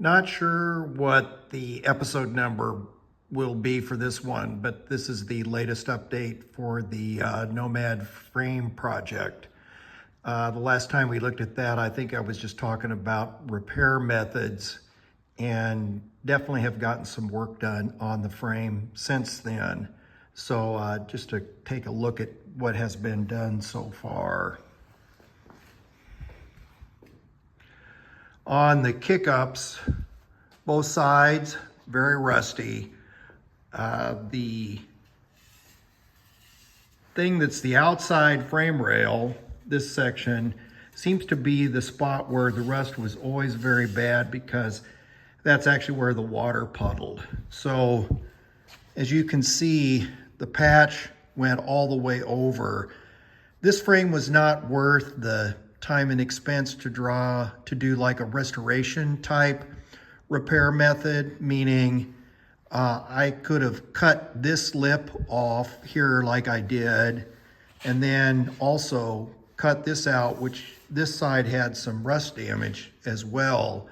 Not sure what the episode number will be for this one, but this is the latest update for the Nomad Frame project. The last time we looked at that, I think I was just talking about repair methods, and definitely have gotten some work done on the frame since then. So just to take a look at what has been done so far. On the kick-ups, both sides, very rusty. The thing that's the outside frame rail, this section, seems to be the spot where the rust was always very bad, because that's actually where the water puddled. So as you can see, the patch went all the way over. This frame was not worth the time and expense to do like a restoration type repair method, meaning I could have cut this lip off here like I did, and then also cut this out, which this side had some rust damage as well.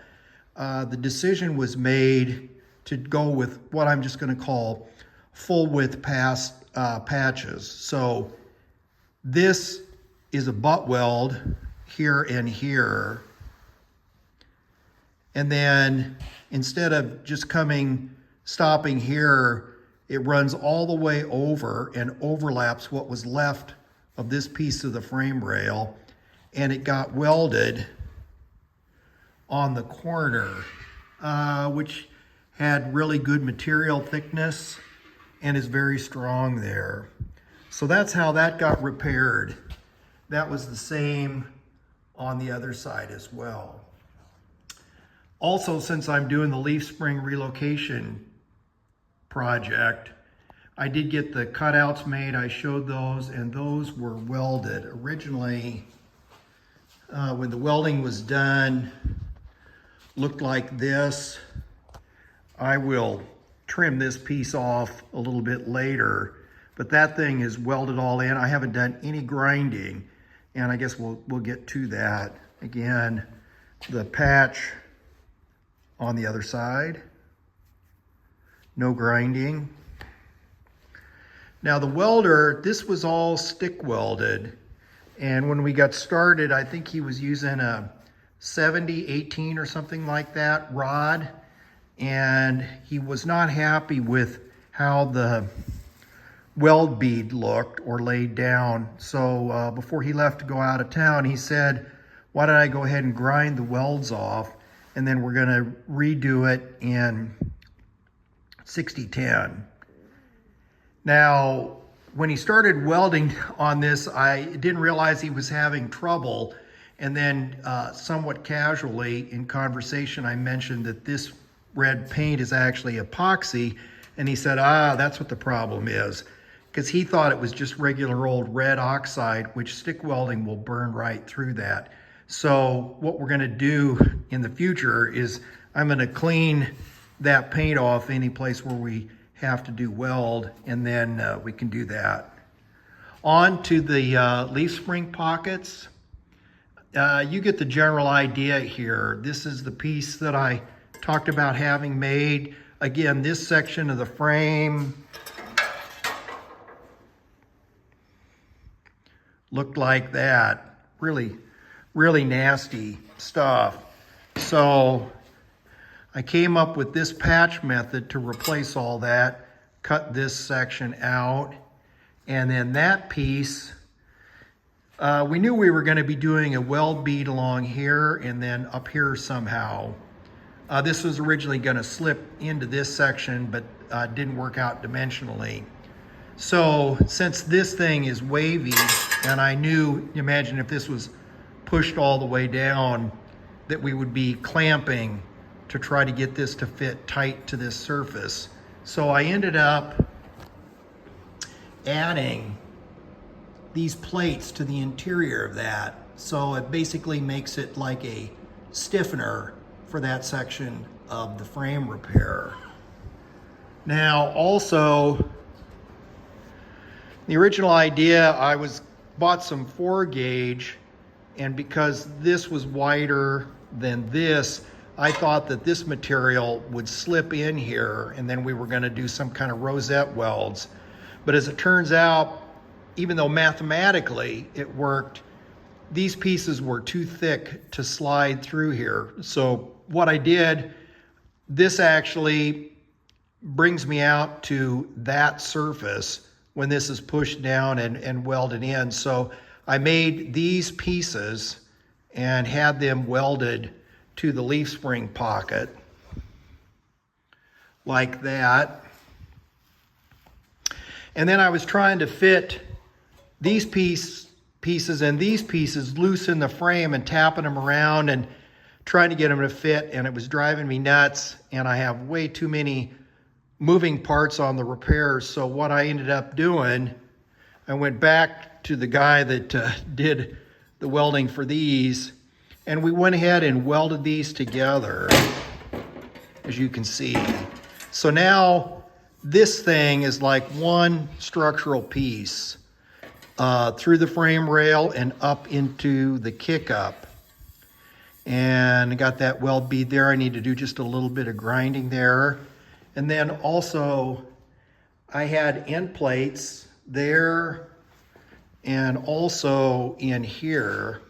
The decision was made to go with what I'm just going to call full width patches. So this is a butt weld here and here. And then instead of just stopping here, it runs all the way over and overlaps what was left of this piece of the frame rail. And it got welded on the corner, which had really good material thickness and is very strong there. So that's how that got repaired. That was the same on the other side as well. Also, since I'm doing the leaf spring relocation project, I did get the cutouts made. I showed those, and those were welded. Originally, when the welding was done, looked like this. I will trim this piece off a little bit later, but that thing is welded all in. I haven't done any grinding, and I guess we'll get to that. Again, the patch on the other side, no grinding. Now the welder, this was all stick welded, and when we got started, I think he was using a 70-18 or something like that rod, and he was not happy with how the weld bead looked or laid down. So before he left to go out of town, he said, why don't I go ahead and grind the welds off, and then we're gonna redo it in 60-10. Now, when he started welding on this, I didn't realize he was having trouble. And then somewhat casually in conversation, I mentioned that this red paint is actually epoxy. And he said, that's what the problem is. Because he thought it was just regular old red oxide, which stick welding will burn right through that. So what we're gonna do in the future is I'm gonna clean that paint off any place where we have to do weld, and then we can do that. On to the leaf spring pockets. You get the general idea here. This is the piece that I talked about having made. Again, this section of the frame looked like that. Really, really nasty stuff. So I came up with this patch method to replace all that, cut this section out, and then that piece, we knew we were going to be doing a weld bead along here and then up here somehow. This was originally going to slip into this section, but didn't work out dimensionally. So since this thing is wavy, and I knew, imagine if this was pushed all the way down, that we would be clamping to try to get this to fit tight to this surface. So I ended up adding these plates to the interior of that. So it basically makes it like a stiffener for that section of the frame repair. Now also, the original idea, I bought some 4 gauge, and because this was wider than this, I thought that this material would slip in here and then we were going to do some kind of rosette welds. But as it turns out, even though mathematically it worked, these pieces were too thick to slide through here. So what I did, this actually brings me out to that surface when this is pushed down and welded in. So I made these pieces and had them welded to the leaf spring pocket like that. And then I was trying to fit these pieces and these pieces loose in the frame and tapping them around and trying to get them to fit, and it was driving me nuts, and I have way too many moving parts on the repairs. So what I ended up doing, I went back to the guy that did the welding for these, and we went ahead and welded these together, as you can see. So now this thing is like one structural piece through the frame rail and up into the kick up. And I got that weld bead there. I need to do just a little bit of grinding there. And then also I had end plates there and also in here.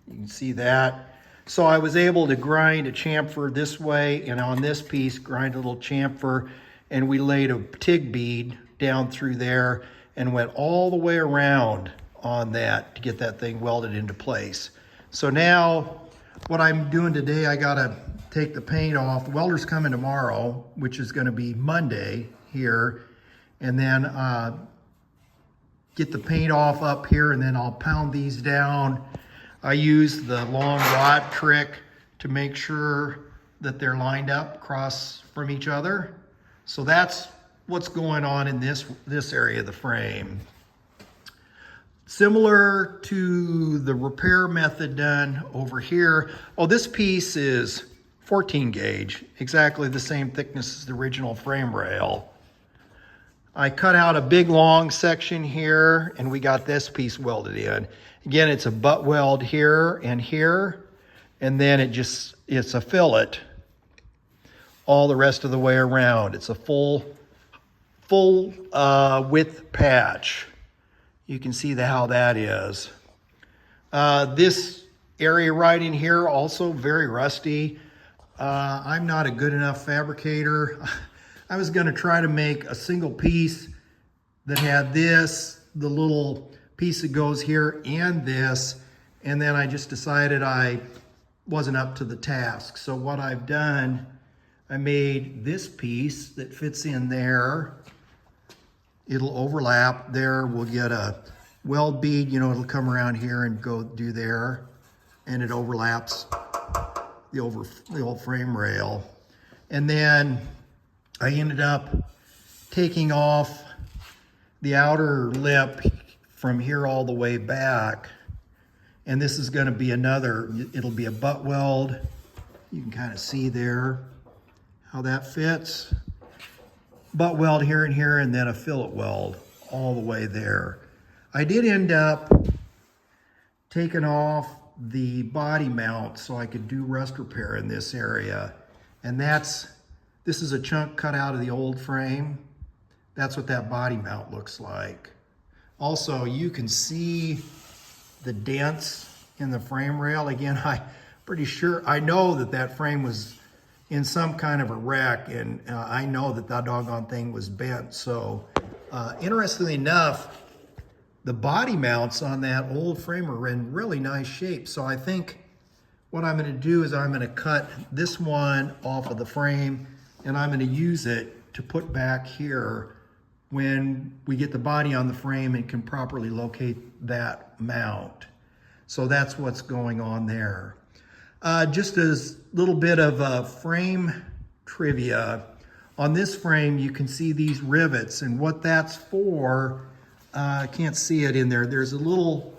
You can see that. So I was able to grind a chamfer this way, and on this piece grind a little chamfer, and we laid a TIG bead down through there and went all the way around on that to get that thing welded into place. So now what I'm doing today, I gotta take the paint off. The welder's coming tomorrow, which is gonna be Monday here, and then get the paint off up here, and then I'll pound these down. I use the long rod trick to make sure that they're lined up across from each other. So that's what's going on in this area of the frame. Similar to the repair method done over here. Oh, this piece is 14 gauge, exactly the same thickness as the original frame rail. I cut out a big long section here, and we got this piece welded in. Again, it's a butt weld here, and then it's a fillet all the rest of the way around. It's a full width patch. You can see how that is. This area right in here, also very rusty. I'm not a good enough fabricator. I was gonna try to make a single piece that had this, the little piece that goes here, and this, and then I just decided I wasn't up to the task. So what I've done, I made this piece that fits in there. It'll overlap there. We'll get a weld bead, it'll come around here and go do there, and it overlaps the old frame rail. And then I ended up taking off the outer lip from here all the way back, and this is going to be it'll be a butt weld. You can kind of see there how that fits. Butt weld here and here, and then a fillet weld all the way there. I did end up taking off the body mount so I could do rust repair in this area, and this is a chunk cut out of the old frame. That's what that body mount looks like. Also, you can see the dents in the frame rail. Again, I know that frame was in some kind of a wreck, and I know that doggone thing was bent. So interestingly enough, the body mounts on that old frame are in really nice shape. So I think what I'm gonna do is I'm gonna cut this one off of the frame, and I'm gonna use it to put back here when we get the body on the frame and can properly locate that mount. So that's what's going on there. Just as a little bit of frame trivia, on this frame you can see these rivets, and what that's for, I can't see it in there. There's a little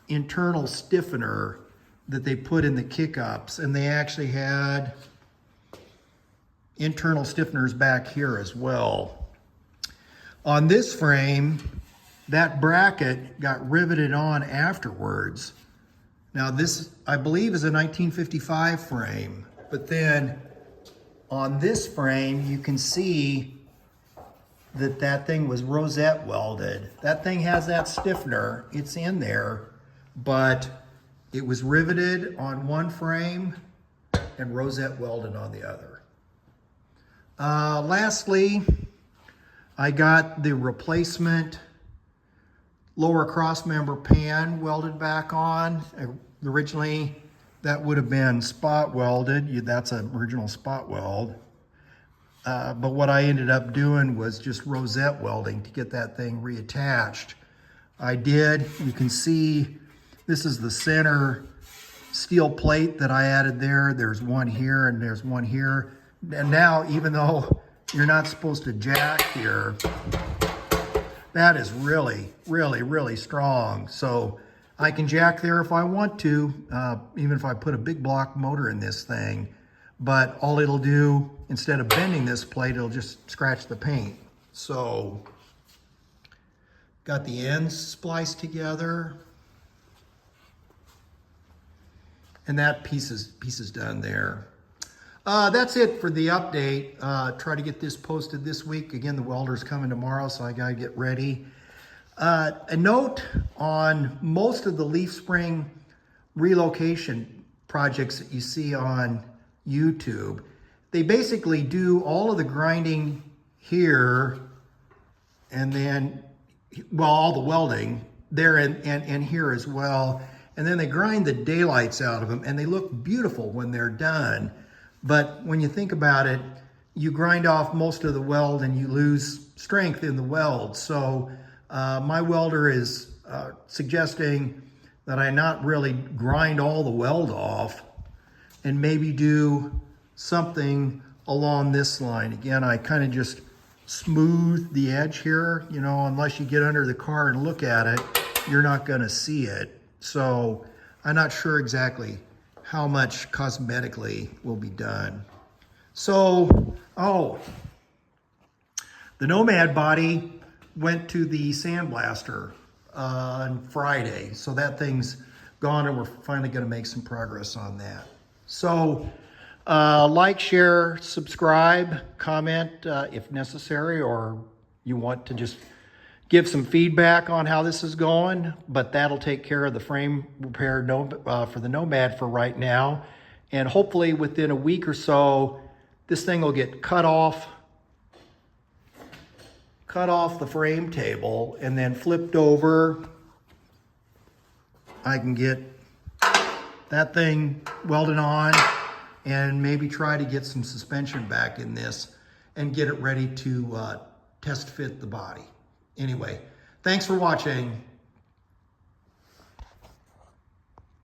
internal stiffener that they put in the kick-ups, and they actually had internal stiffeners back here as well. On this frame, that bracket got riveted on afterwards. Now this, I believe, is a 1955 frame. But then on this frame, you can see that that thing was rosette welded. That thing has that stiffener, it's in there, but it was riveted on one frame and rosette welded on the other. Lastly, I got the replacement lower cross member pan welded back on. Originally, that would have been spot welded. That's an original spot weld. But what I ended up doing was just rosette welding to get that thing reattached. I did, you can see, this is the center steel plate that I added there. There's one here and there's one here. And now, even though you're not supposed to jack here, that is really, really, really strong. So I can jack there if I want to, even if I put a big block motor in this thing. But all it'll do, instead of bending this plate, it'll just scratch the paint. So, got the ends spliced together. And that piece is done there. That's it for the update. Try to get this posted this week. Again, the welder's coming tomorrow, so I gotta get ready. A note on most of the leaf spring relocation projects that you see on YouTube, they basically do all of the grinding here and then, well, all the welding there and here as well. And then they grind the daylights out of them and they look beautiful when they're done. But when you think about it, you grind off most of the weld and you lose strength in the weld. So my welder is suggesting that I not really grind all the weld off and maybe do something along this line. Again, I kind of just smooth the edge here, you know, unless you get under the car and look at it, you're not gonna see it. So I'm not sure exactly how much cosmetically will be done. So, the Nomad body went to the sandblaster on Friday. So that thing's gone and we're finally gonna make some progress on that. So like, share, subscribe, comment if necessary, or you want to just give some feedback on how this is going, but that'll take care of the frame repair for the Nomad for right now. And hopefully within a week or so, this thing will get cut off the frame table and then flipped over. I can get that thing welded on and maybe try to get some suspension back in this and get it ready to test fit the body. Anyway, thanks for watching.